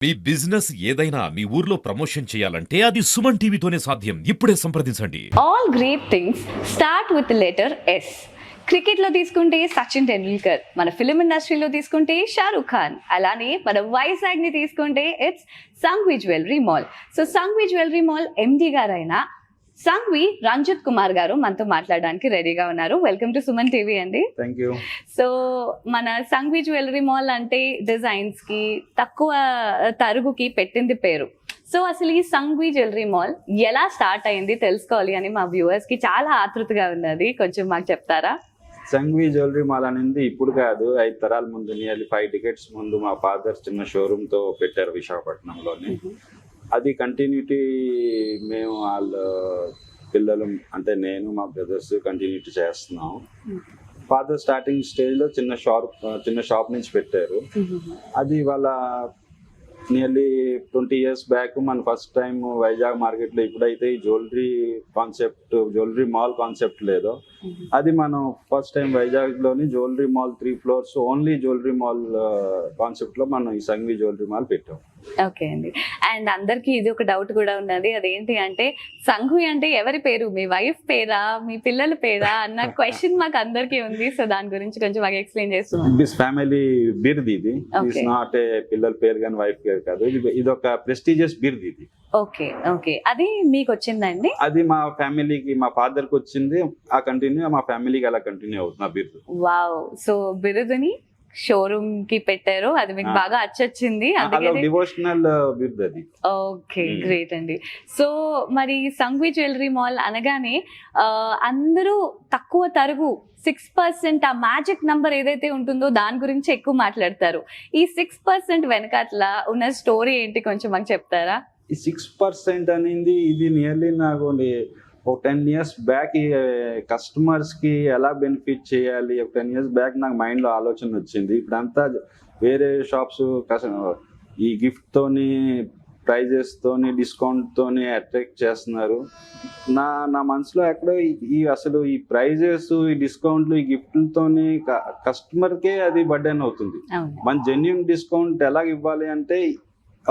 మీ business ఏదైనా మీ ఊర్లో promotion చేయాలంటే అది సుమన్ టీవీతోనే సాధ్యం. ఇప్పుడే సంప్రదించండి. All great things start with the letter S. క్రికెట్లో తీసుకుంటే సచిన్ టెండూల్కర్, మన ఫిలిం ఇండస్ట్రీలో తీసుకుంటే షారూక్ ఖాన్, అలానే మన వైజాగ్ని తీసుకుంటే it's Sanghvi jewellery mall. So Sanghvi jewellery mall MD గారైన సంఘ్వి రంజిత్ కుమార్ గారు మనతో మాట్లాడడానికి రెడీగా ఉన్నారు. వెల్కమ్ టు సుమన్ టీవీ అండి. Thank you. సో మన సంఘ్వి జ్యువెలరీ మాల్ అంటే డిజైన్స్ కి తక్కువ తరుగుకి పెట్టింది పేరు. సో అసలు ఈ సంఘ్వి జ్యువెలరీ మాల్ ఎలా స్టార్ట్ అయింది తెలుసుకోవాలి అని మా వ్యూవర్స్ కి చాలా ఆతృతగా ఉన్నది. కొంచెం మాకు చెప్తారా? సంఘ్వి జ్యువెలరీ మాల్ అనేది ఇప్పుడు కాదు, 5 తరాల ముందు, నియర్లీ 5 decades ముందు మా ఫాదర్ చిన్న షోరూమ్ తో పెట్టారు విశాఖపట్నంలోని. అది కంటిన్యూటీ మేము వాళ్ళ పిల్లలు అంటే నేను మా బ్రదర్స్ కంటిన్యూటీ చేస్తున్నాం. ఫాదర్ స్టార్టింగ్ స్టేజ్ లో చిన్న షాప్ నుంచి పెట్టారు. అది వాళ్ళ నియర్లీ 20 years బ్యాక్ మన ఫస్ట్ టైం వైజాగ్ మార్కెట్ లో ఇప్పుడైతే ఈ జ్యువెలరీ మాల్ కాన్సెప్ట్ లేదో అది మనం ఫస్ట్ టైం వైజాగ్ లోని jewellery mall 3 floors only jewellery mall concept లో మనం ఈ సంఘ్వి జ్యువెలరీ మాల్ పెట్టాం. ఓకే అండి. అండ్ అందరికి ఇది ఒక డౌట్ కూడా ఉన్నది, అదేంటి అంటే సంఘ్వి అంటే ఎవరి పేరు? మీ వైఫ్ పేరా, మీ పిల్లల పేరా అన్న క్వశ్చన్ మాకు అందరికి ఉంది. సో దాని గురించి కొంచెం మాకు ఎక్స్ప్లెయిన్ చేస్తున్నాం. దిస్ ఫ్యామిలీ బిర్ది ఇది ఇట్స్ నాట్ ఏ పిల్లల పేరు కానీ వైఫ్ పేరు కాదు, ఇది ఒక ప్రెస్టీజియస్ బిర్ది ఇది. Okay okay. అది మీకు వచ్చిందండి? అది మా ఫ్యామిలీకి, మా ఫాదర్ కి వచ్చింది, ఆ కంటిన్యూ మా ఫ్యామిలీకి అలా కంటిన్యూ అవుతుంది ఆ బిర్దు. వావ్. సో బిరుదుని షోరూమ్ కి పెట్టారు, అది మీకు బాగా అచ్చొచ్చింది. డివోషనల్ బిర్దు అది. ఓకే, గ్రేట్ అండి. సో మరి సంఘ్వి జ్యువెలరీ మాల్ అనగానే అందరూ తక్కువ తరుగు 6% ఆ మ్యాజిక్ నంబర్ ఏదైతే ఉంటుందో దాని గురించి ఎక్కువ మాట్లాడతారు. ఈ 6% వెనకాట్ల ఉన్న స్టోరీ ఏంటి కొంచెం మాకు చెప్తారా? ఈ 6% అనేది ఇది నియర్లీ నాకు ఒక 10 years బ్యాక్ కస్టమర్స్ కి ఎలా బెనిఫిట్ చేయాలి, ఒక 10 years బ్యాక్ నాకు మైండ్ లో ఆలోచన వచ్చింది. ఇప్పుడంతా వేరే షాప్స్ ఈ గిఫ్ట్ తోని, ప్రైజెస్ తోని, డిస్కౌంట్ తోని అట్రాక్ట్ చేస్తున్నారు. నా మనసులో ఎక్కడో అసలు ఈ ప్రైజెస్, ఈ డిస్కౌంట్లు, ఈ గిఫ్ట్లతోని కస్టమర్ కే అది బర్డెన్ అవుతుంది. మన జెన్యూన్ డిస్కౌంట్ ఎలా ఇవ్వాలి అంటే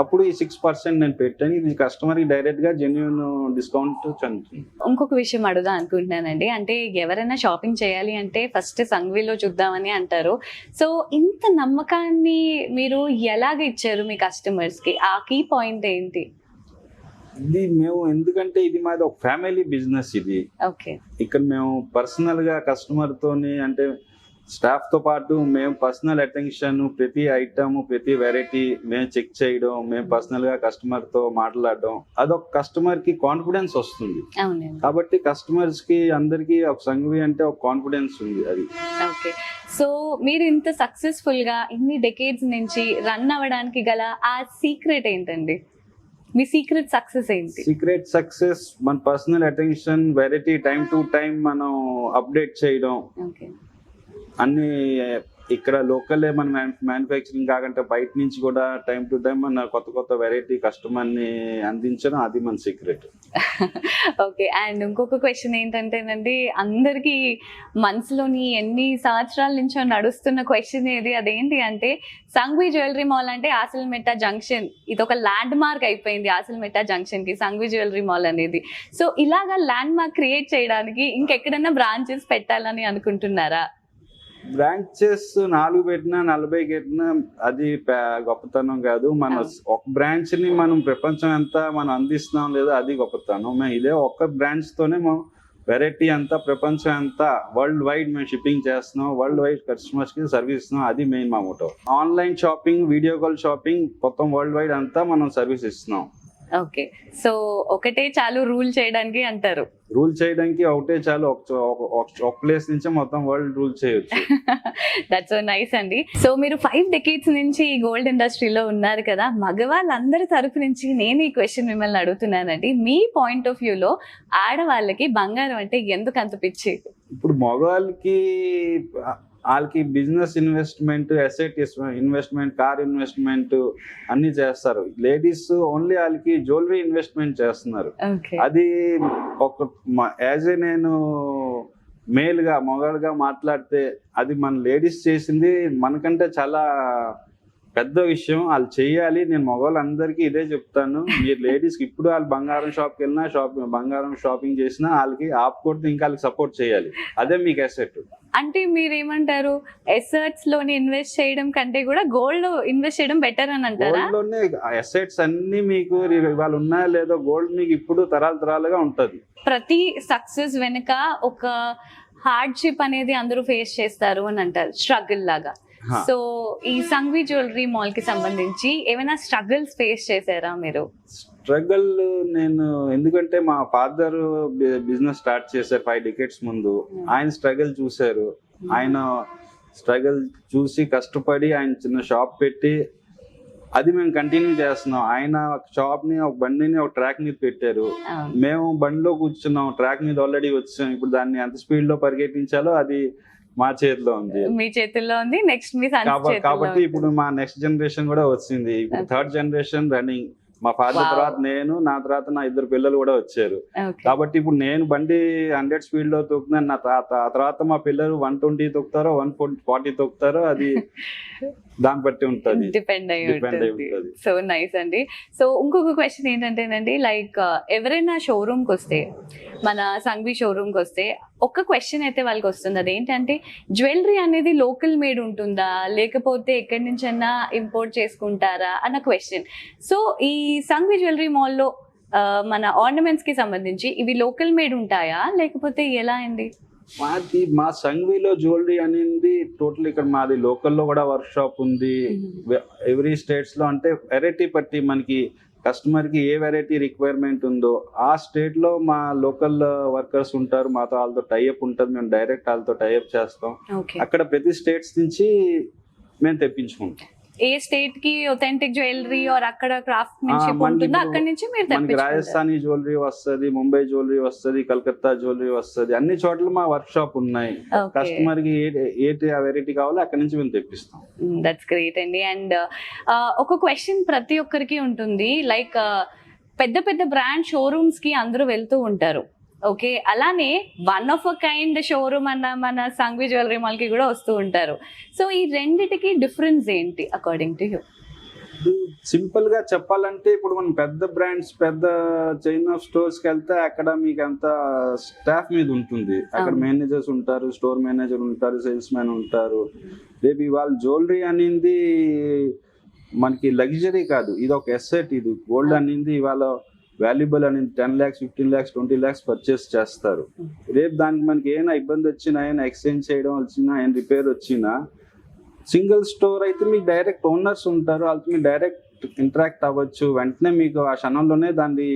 అప్పుడు ఈ 6% నేను పెట్టాను. ఇది కస్టమర్ కి డైరెక్ట్ గా జెన్యూన్ డిస్కౌంట్ చెందుతుంది. ఇంకొక విషయం అడుగుదాం అనుకుంటున్నానండి, అంటే ఎవరైనా షాపింగ్ చేయాలి అంటే ఫస్ట్ సంఘ్విలో చూద్దామని అంటారు. సో ఇంత నమ్మకాన్ని మీరు ఎలాగ ఇచ్చారు మీ కస్టమర్స్ కి? ఆ కీ పాయింట్ ఏంటి? ఇది మేము ఎందుకంటే ఇది మాది ఒక ఫ్యామిలీ బిజినెస్. ఇది ఓకే. ఇక్కడ మేము పర్సనల్ గా కస్టమర్ తోని అంటే స్టాఫ్ తో పాటు మేము పర్సనల్ అటెన్షన్, ప్రతి ఐటమ్, ప్రతి వెరైటీ మేము చెక్ చేయడం, మేము పర్సనల్ గా కస్టమర్ తో మాట్లాడడం, అదొక కస్టమర్ కి కాన్ఫిడెన్స్ వస్తుంది. కాబట్టి కస్టమర్స్ కి అందరికి ఒక సంఘ్వి అంటే ఒక కాన్ఫిడెన్స్ ఉంది అది. ఓకే. సో మీరు ఇంత సక్సెస్ఫుల్ గా ఇన్ని డెకేడ్స్ నుంచి రన్ అవ్వడానికి గల ఆ సీక్రెట్ ఏంటండి? మీ సీక్రెట్ సక్సెస్ ఏంటి? సీక్రెట్ సక్సెస్ మన personal attention, variety time to time మనం అప్డేట్ చేయడం. అన్ని ఇక్కడ లోకల్ మన మ్యానుఫ్యాక్చరింగ్ కాకుండా బయట నుంచి కూడా టైం టు టైం మన కొత్త వెరైటీ కస్టమర్ ని అందించడం, అది మన సీక్రెట్. ఓకే. అండ్ ఇంకొక క్వశ్చన్ ఏంటంటేనండి, అందరికి మనసులోని ఎన్ని సంవత్సరాల నుంచో నడుస్తున్న క్వశ్చన్ ఏది, అదేంటి అంటే సంఘ్వి జ్యువెలరీ మాల్ అంటే ఆసిల్మెట్టా జంక్షన్, ఇది ఒక ల్యాండ్ మార్క్ అయిపోయింది ఆసిల్మెట్టా జంక్షన్ కి సంఘ్వి జ్యువెలరీ మాల్ అనేది. సో ఇలాగా ల్యాండ్ మార్క్ క్రియేట్ చేయడానికి ఇంకెక్కడైనా బ్రాంచెస్ పెట్టాలని అనుకుంటున్నారా? బ్రాంచెస్ 4 పెట్టినా 40 పెట్టినా అది గొప్పతనం కాదు. మన ఒక బ్రాంచ్ ని మనం ప్రపంచం అంతా మనం అందిస్తున్నాం లేదా అది గొప్పతనం. మేము ఇదే ఒక్క బ్రాంచ్ తోనే మనం వెరైటీ అంతా ప్రపంచం అంతా వరల్డ్ వైడ్ మేము షిప్పింగ్ చేస్తున్నాం, వరల్డ్ వైడ్ కస్టమర్స్ కి సర్వీస్ ఇస్తున్నాం. అది మెయిన్ మా motto. Online shopping, video call shopping మొత్తం వరల్డ్ వైడ్ అంతా మనం సర్వీస్ ఇస్తున్నాం. ఓకే. సో ఒకటే చాలు రూల్ చేయడానికి అంటారు? రూల్ చేయడానికి ఒకటే చాలు, ఒక ప్లేస్ నుంచి మొత్తం వరల్డ్ రూల్ చేయొచ్చు. దట్స్ సో నైస్ అండి. సో మీరు 5 decades నుంచి ఈ గోల్డ్ ఇండస్ట్రీలో ఉన్నారు కదా, మగవాళ్ళందరి తరపు నుంచి నేను ఈ క్వశ్చన్ మిమ్మల్ని అడుగుతున్నానండి. మీ పాయింట్ ఆఫ్ వ్యూలో ఆడవాళ్ళకి బంగారం అంటే ఎందుకు అంత పిచ్చి? ఇప్పుడు వాళ్ళకి business investment, asset investment, car investment అన్ని చేస్తారు. లేడీస్ ఓన్లీ వాళ్ళకి జ్యువెలరీ ఇన్వెస్ట్మెంట్ చేస్తున్నారు. అది ఒక యాజ్ ఏ నేను మేల్ గా మగాడుగా మాట్లాడితే అది మన లేడీస్ చేసింది మనకంటే చాలా పెద్ద విషయం. వాళ్ళు చెయ్యాలి. నేను మగవాళ్ళందరికీ ఇదే చెప్తాను. మీరు లేడీస్కి ఇప్పుడు వాళ్ళు బంగారం షాప్కి వెళ్ళినా బంగారం షాపింగ్ చేసినా వాళ్ళకి ఆపుకుంటూ ఇంకా వాళ్ళకి సపోర్ట్ చేయాలి. అదే మీకు అసెట్. అంటే మీరేమంటారు, ఎసెట్స్ లోని ఇన్వెస్ట్ చేయడం కంటే కూడా గోల్డ్ లో ఇన్వెస్ట్ చేయడం బెటర్ అని అంటారా? గోల్డ్ లోనే అసెట్స్ అన్ని మీకు ఇవాళ ఉన్నాయో లేదో గోల్డ్ మీకు ఇప్పుడు తరాలుగా ఉంటది. ప్రతి సక్సెస్ వెనుక ఒక హార్డ్షిప్ అనేది అందరూ ఫేస్ చేస్తారు అని అంటారు, స్ట్రగుల్ లాగా. సో ఈ సంఘవి జ్యువెలరీ మాల్ కి సంబంధించి ఏమైనా స్ట్రగుల్స్ ఫేస్ చేశారా మీరు? స్ట్రగుల్ నేను ఎందుకంటే మా ఫాదర్ బిజినెస్ స్టార్ట్ చేశారు 5 decades ముందు. ఆయన స్ట్రగుల్ చూశారు. ఆయన స్ట్రగుల్ చూసి కష్టపడి ఆయన చిన్న షాప్ పెట్టి అది మేము కంటిన్యూ చేస్తున్నాం. ఆయన షాప్ ని ఒక బండిని ఒక ట్రాక్ మీద పెట్టారు. మేము బండిలో కూర్చున్నాం, ట్రాక్ మీద ఆల్రెడీ వచ్చాం. ఇప్పుడు దాన్ని ఎంత స్పీడ్ లో పరిగెట్టించాలో అది మా చేతిలో ఉంది, మీ చేతుల్లో ఉంది. నెక్స్ట్ మీ కాబట్టి ఇప్పుడు మా నెక్స్ట్ జనరేషన్ కూడా వచ్చింది. ఇప్పుడు 3rd generation రన్నింగ్. మా ఫాదర్ తర్వాత నేను, నా తర్వాత నా 2 పిల్లలు కూడా వచ్చారు. కాబట్టి ఇప్పుడు నేను బండి 100 స్పీడ్ లో తొక్కుతున్నాను. నా తర్వాత మా పిల్లలు 120 తొక్కుతారో 140 తొక్కుతారో అది దాన్ని బట్టి ఉంటుంది, డిపెండ్ అయి ఉంటుంది. సో నైస్ అండి. సో ఇంకొక క్వశ్చన్ ఏంటంటేనండి, లైక్ ఎవరైనా షోరూమ్ కి వస్తే, మన సంఘవి షోరూమ్ కి వస్తే ఒక క్వశ్చన్ అయితే వాళ్ళకి వస్తుంది. అదేంటంటే జ్యువెలరీ అనేది లోకల్ మేడ్ ఉంటుందా లేకపోతే ఎక్కడి నుంచైనా ఇంపోర్ట్ చేసుకుంటారా అన్న క్వశ్చన్. సో ఈ సంఘవి జ్యువెలరీ మాల్లో మన ఆర్నమెంట్స్ కి సంబంధించి ఇవి లోకల్ మేడ్ ఉంటాయా లేకపోతే ఎలా అండి? మా సంఘవిలో జ్యువెలరీ అనేది టోటల్ ఇక్కడ మాది లోకల్లో కూడా వర్క్ షాప్ ఉంది. ఎవ్రీ స్టేట్స్ లో అంటే వెరైటీ బట్టి మనకి కస్టమర్ కి ఏ వెరైటీ రిక్వైర్మెంట్ ఉందో ఆ స్టేట్ లో మా లోకల్ వర్కర్స్ ఉంటారు. మాతో వాళ్ళతో టైఅప్ ఉంటుంది. మేము డైరెక్ట్ వాళ్ళతో టైఅప్ చేస్తాం. అక్కడ ప్రతి స్టేట్స్ నుంచి మేము తెప్పించుకుంటాం. ఏ స్టేట్ కి ఒథెంటిక్ జ్యువెలరీ ఆర్ అక్కడ క్రాఫ్ట్మెన్షిప్ ఉంటుందో అక్కడ నుంచి మీరు తెప్పించుకుంటారు. రాజస్థానీ జ్యువెలరీ వస్తది, ముంబై జ్యువెలరీ వస్తది, కలకత్తా జ్యువెలరీ వస్తది. అన్ని చోట్ల మా వర్క్ షాప్ ఉన్నాయి. కస్టమర్ కి ఏ వెరైటీ కావాలో అక్కడ నుంచి మేము తెప్పిస్తాం. దట్స్ గ్రేట్ అండి. అండ్ ఒక క్వశ్చన్ ప్రతి ఒక్కరికి ఉంటుంది, లైక్ పెద్ద పెద్ద బ్రాండ్ షోరూమ్స్ కి అందరూ వెళ్తూ ఉంటారు. ఓకే, అలానే one of a kind showroom అన్న మన సంఘవి జ్యువెలరీ మాల్ కి కూడా వస్తూ ఉంటారు. సో ఈ రెండిటికి డిఫరెన్స్ ఏంటి అకార్డింగ్ టు యూ? సింపుల్ గా చెప్పాలంటే ఇప్పుడు మనం పెద్ద బ్రాండ్స్, పెద్ద చైన్ ఆఫ్ స్టోర్స్ కి వెళ్తే అక్కడ మీకు అంత స్టాఫ్ మీద ఉంటుంది. అక్కడ మేనేజర్స్ ఉంటారు, స్టోర్ మేనేజర్ ఉంటారు, సేల్స్ మ్యాన్ ఉంటారు. రేపు ఇవాళ జ్యువెలరీ అనేది మనకి లగ్జరీ కాదు, ఇది ఒక ఎసెట్. ఇది గోల్డ్ అనేది ఇవాళ వాల్యుబుల్ అనేది 10 lakhs, 15 lakhs, 20 lakhs పర్చేస్ చేస్తారు. రేపు దానికి మనకి ఏమైనా ఇబ్బంది వచ్చినా, ఏమైనా ఎక్స్చేంజ్ చేయడం వచ్చినా, ఏమైనా రిపేర్ వచ్చినా, సింగిల్ స్టోర్ అయితే మీకు డైరెక్ట్ ఓనర్స్ ఉంటారు, వాళ్ళతో మీరు డైరెక్ట్ ఇంటరాక్ట్ అవ్వచ్చు. వెంటనే మీకు ఆ క్షణంలోనే దాని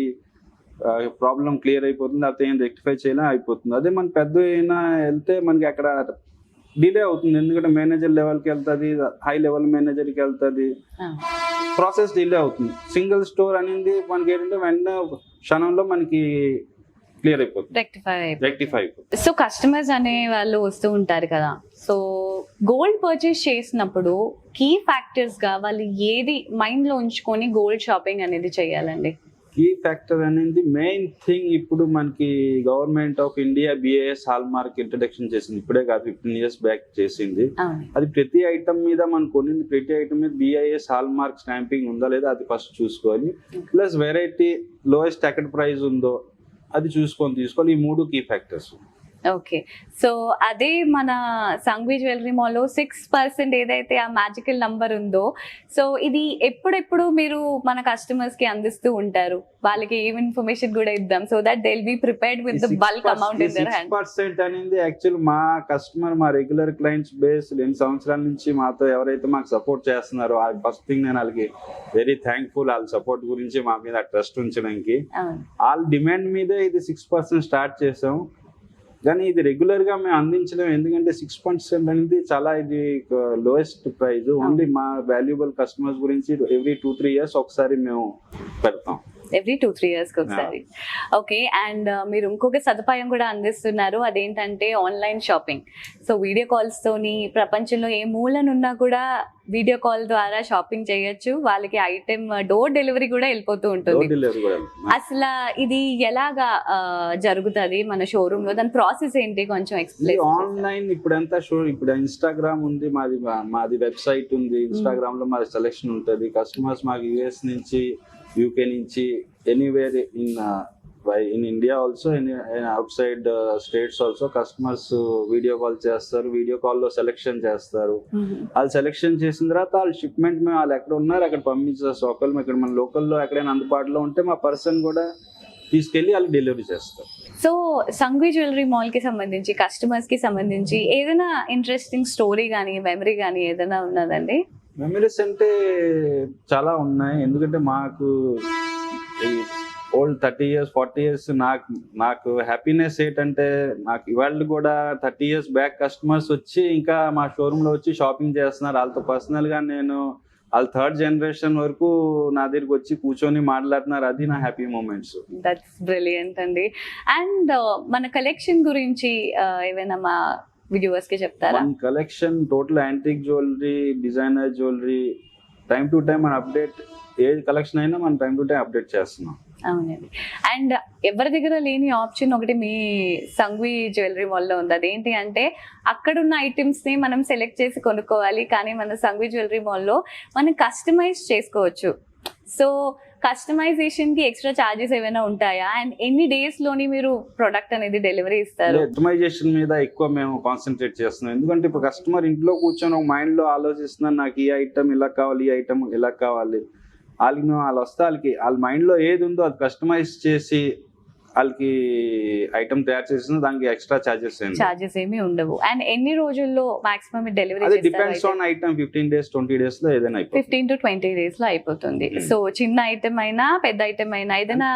ప్రాబ్లం క్లియర్ అయిపోతుంది, లేకపోతే ఏం రెక్టిఫై చేయలే అయిపోతుంది. అదే మన పెద్ద అయినా వెళ్తే మనకి అక్కడ డిలే అవుతుంది. ఎందుకంటే మేనేజర్ లెవెల్కి వెళ్తుంది, హై లెవెల్ మేనేజర్కి వెళ్తుంది, ప్రాసెస్ డిలే అవుతుంది. సింగిల్ స్టోర్ అనేది మనకి ఏంటంటే వెంటనే క్షణంలో మనకి క్లియర్ అయిపోతుంది, రెక్టిఫై అయిపోతుంది. సో కస్టమర్స్ అనే వాళ్ళు వస్తూ ఉంటారు కదా, సో గోల్డ్ పర్చేస్ చేసినప్పుడు కీ ఫ్యాక్టర్స్ గా వాళ్ళు ఏది మైండ్ లో ఉంచుకొని గోల్డ్ షాపింగ్ అనేది చేయాలండి? కీ ఫ్యాక్టర్ అనేది మెయిన్ థింగ్. ఇప్పుడు మనకి government of India BIS hall mark introduction చేసింది. ఇప్పుడే కాదు, 15 years బ్యాక్ చేసింది. అది ప్రతి ఐటమ్ మీద మనం కొనింది ప్రతి ఐటమ్ మీద BIS హాల్ మార్క్ స్టాంపింగ్ ఉందా లేదా అది ఫస్ట్ చూసుకోవాలి. ప్లస్ వెరైటీ లోయెస్ట్ ఎక్కడ ప్రైస్ ఉందో అది చూసుకొని తీసుకోవాలి. ఈ 3 కీ ఫ్యాక్టర్స్. ఓకే, సో అదే మన సంఘవి జ్యువెలరీ మాల్లో 6% ఏదైతే ఆ మ్యాజికల్ నంబర్ ఉందో, సో ఇది ఎప్పుడెప్పుడు మీరు మన కస్టమర్స్ కి అందిస్తూ ఉంటారు? వాళ్ళకి ఏం ఇన్ఫర్మేషన్ కూడా ఇద్దాం, so that they will be prepared with the bulk amount in their hand. 6% అనేది యాక్చువల్ మా కస్టమర్, మా రెగ్యులర్ క్లయింట్స్ బేస్ 2 సంవత్సరాల నుంచి మాతో ఎవరైతే మాకు సపోర్ట్ చేస్తున్నారో ఆ ఫస్ట్ థింగ్ నేను వాళ్ళకి వెరీ థ్యాంక్ఫుల్. వాళ్ళ సపోర్ట్ గురించి మా మీద ట్రస్ట్ ఉంచడానికి. వాళ్ళ డిమాండ్ మీదే ఇది 6% స్టార్ట్ చేసాం. కానీ ఇది రెగ్యులర్ గా మేము అందించలేము, ఎందుకంటే 6% అనేది చాలా ఇది లోయెస్ట్ ప్రైస్. ఓన్లీ మా వాల్యుబుల్ కస్టమర్స్ గురించి ఎవ్రీ 2-3 years ఒకసారి మేము పెడతాం. ఎవ్రీ 2-3 years ఒకసారి. ఓకే, అండ్ మీరు ఇంకొక సదుపాయం కూడా అందిస్తున్నారు, అదేంటంటే online shopping. So video calls తోని ప్రపంచంలో ఏ మూలనున్నా కూడా వీడియో కాల్ ద్వారా షాపింగ్ చేయొచ్చు, వాళ్ళకి ఐటెం డోర్ డెలివరీ కూడా వెళ్ళిపోతూ ఉంటుంది. డెలివరీ కూడా అసలు ఇది ఎలాగా జరుగుతుంది మన షోరూమ్ లో, దాని ప్రాసెస్ ఏంటి కొంచెం ఎక్స్ప్లెయిన్. ఆన్లైన్ ఇప్పుడంతా ఇప్పుడు ఇన్స్టాగ్రామ్ ఉంది, మాది వెబ్సైట్ ఉంది, ఇన్స్టాగ్రామ్ లో మాది సెలెక్షన్ ఉంటుంది. కస్టమర్స్ మాకు యుఎస్ నుంచి, యూకే నుంచి, anywhere in India also, out side states also customers video call చేస్తారు. వీడియో కాల్లో సెలెక్షన్ చేస్తారు. వాళ్ళు సెలెక్షన్ చేసిన తర్వాత వాళ్ళ షిప్మెంట్ మేము వాళ్ళు ఎక్కడ ఉన్నారు అక్కడ పంపించేస్తారు. ఒకళ్ళు ఇక్కడ మన లోకల్లో ఎక్కడైనా అందుబాటులో ఉంటే మా పర్సన్ కూడా తీసుకెళ్ళి వాళ్ళు డెలివరీ చేస్తారు. సో సంఘవి జ్యువెలరీ మాల్ కి సంబంధించి కస్టమర్స్ కి సంబంధించి ఏదైనా ఇంట్రెస్టింగ్ స్టోరీ కానీ మెమరీ కానీ ఏదైనా ఉన్నదండి? మెమరీస్ అంటే చాలా ఉన్నాయి. ఎందుకంటే మాకు ఓల్డ్ 30 years 40 years నాకు హ్యాపీనెస్ ఏంటంటే, నాకు ఇవాళ కూడా 30 years బ్యాక్ కస్టమర్స్ వచ్చి ఇంకా మా షోరూమ్ లో వచ్చి షాపింగ్ చేస్తున్నారు. వాళ్ళతో పర్సనల్ గా నేను వాళ్ళ 3rd generation వరకు నా దగ్గరికి వచ్చి కూర్చొని మాట్లాడుతున్నారు. అది నా హ్యాపీ మూమెంట్స్. దట్స్ బ్రిలియంట్ అండి. అండ్ మన కలెక్షన్ గురించి ఏమైనా మా వ్యూవర్స్ కి చెప్తారా? మన collection total antique jewellery, designer jewellery, time to time మన అప్డేట్, ఏ కలెక్షన్ అయినా మనం టైం టు టైం అప్డేట్ చేస్తున్నాం. అవునండి. అండ్ ఎవరి దగ్గర లేని ఆప్షన్ ఒకటి మీ సంఘవి జ్యువెలరీ మాల్లో ఉంది. అదేంటి అంటే అక్కడున్న ఐటమ్స్ ని మనం సెలెక్ట్ చేసి కొనుక్కోవాలి, కానీ మన సంఘవి జ్యువెలరీ మాల్లో మనం కస్టమైజ్ చేసుకోవచ్చు. సో కస్టమైజేషన్ కి ఎక్స్ట్రా చార్జెస్ ఏమైనా ఉంటాయా? అండ్ ఎన్ని డేస్ లోని మీరు ప్రొడక్ట్ అనేది డెలివరీ ఇస్తారు? కస్టమైజేషన్ మీద ఎక్కువ మేము కాన్సన్ట్రేట్ చేస్తున్నాం. ఎందుకంటే ఇప్పుడు కస్టమర్ ఇంట్లో కూర్చొని ఒక మైండ్ లో ఆలోచిస్తున్నాను, నాకు ఈ ఐటమ్ ఇలా కావాలి, ఈ ఐటమ్ ఇలా కావాలి. వాళ్ళు వస్తే వాళ్ళ మైండ్ లో ఏది ఉందో అది కస్టమైజ్ చేసి వాళ్ళకి ఐటమ్ తయారు చేసిన దానికి ఎక్స్ట్రా చార్జెస్ ఏమి ఉండవు. అండ్ ఎన్ని రోజుల్లో మాక్సిమం డెలివరీ? అది depends on item. 15 days 20 days లో ఏదైనా 15 to 20 days లో అయిపోతుంది. సో చిన్న ఐటమ్ అయినా పెద్ద ఐటమ్ అయినా ఏదైనా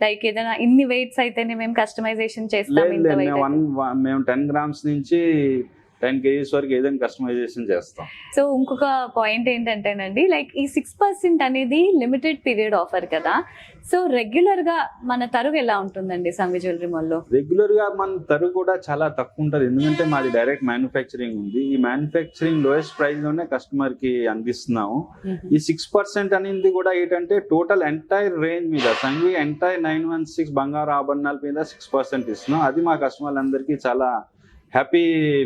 లైక్ ఏదైనా ఇన్ని వెయిట్స్ అయితేనే మేము కస్టమైజేషన్ చేస్తాం. మేము 10 grams నుంచి 10 kgs వరకు ఏదైనా కస్టమైజేషన్ చేస్తాం. సో ఇంకొక పాయింట్ ఏంటంటేనండి, లైక్ ఈ 6% అనేది లిమిటెడ్ పీరియడ్ ఆఫర్ కదా. సో రెగ్యులర్ గా మన తరుగు ఎలా ఉంటుందండి సంఘవి జ్యువెలరీ మాల్లో? రెగ్యులర్ గా మన తరుగు కూడా చాలా తక్కువ ఉంటుంది. ఎందుకంటే మాది డైరెక్ట్ మ్యానుఫ్యాక్చరింగ్ ఉంది. ఈ మ్యానుఫ్యాక్చరింగ్ లోయెస్ట్ ప్రైస్ లోనే కస్టమర్ కి అందిస్తున్నాము. ఈ 6% అనేది కూడా ఏంటంటే టోటల్ ఎంటైర్ రేంజ్ మీద సంఘవి ఎంటైర్ 916 బంగారు ఆభరణాల మీద 6% ఇస్తున్నాం. అది మా కస్టమర్లందరికీ చాలా హ్యాపీ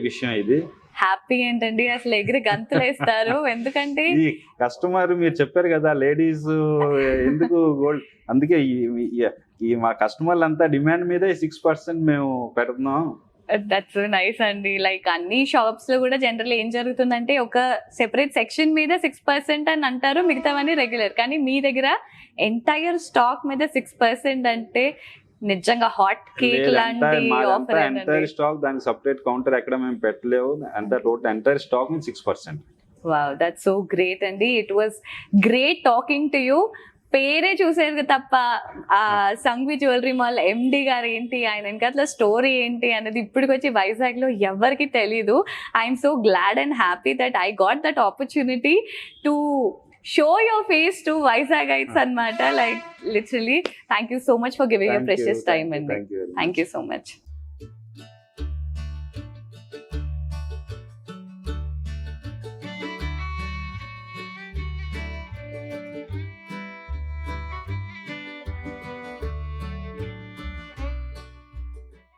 విషయం. ఇది హ్యాపీ ఏంటండి, అసలు ఎగిరి గంతులు వేస్తారు. ఎందుకంటే ఈ కస్టమర్ మీరు చెప్పారు కదా లేడీస్ ఎందుకు గోల్డ్, అందుకే ఈ మా కస్టమర్లు అంతా డిమాండ్ మీద 6% మేము పెడుతున్నాం. దట్స్ నైస్ అండి. లైక్ అన్ని షాప్స్ లో కూడా జనరల్ ఏం జరుగుతుందంటే ఒక సెపరేట్ సెక్షన్ మీద 6% అని అంటారు, మిగతావన్నీ రెగ్యులర్. కానీ మీ దగ్గర ఎంటైర్ స్టాక్ మీద 6% అంటే నిజంగా హాట్ కేక్ లాంటి ఆఫర్. ఎంటైర్ స్టాక్ దానికి సెపరేట్ కౌంటర్ ఎక్కడ మేము పెట్టలేవు. Total entire stock 6%. Wow, that's so great అండి. It was great talking to you. పేరే చూసేది తప్ప ఆ సంఘవి జ్యువెలరీ మాల్ ఎండి గారు ఏంటి, ఆయన ఇంకా స్టోరీ ఏంటి అనేది ఇప్పటికొచ్చి వైజాగ్ లో ఎవరికి తెలీదు. I'm so glad and happy that I got that opportunity to show your face to Visagites anamata. Like literally, thank you so much for giving your precious time. Thank you. Thank you so much.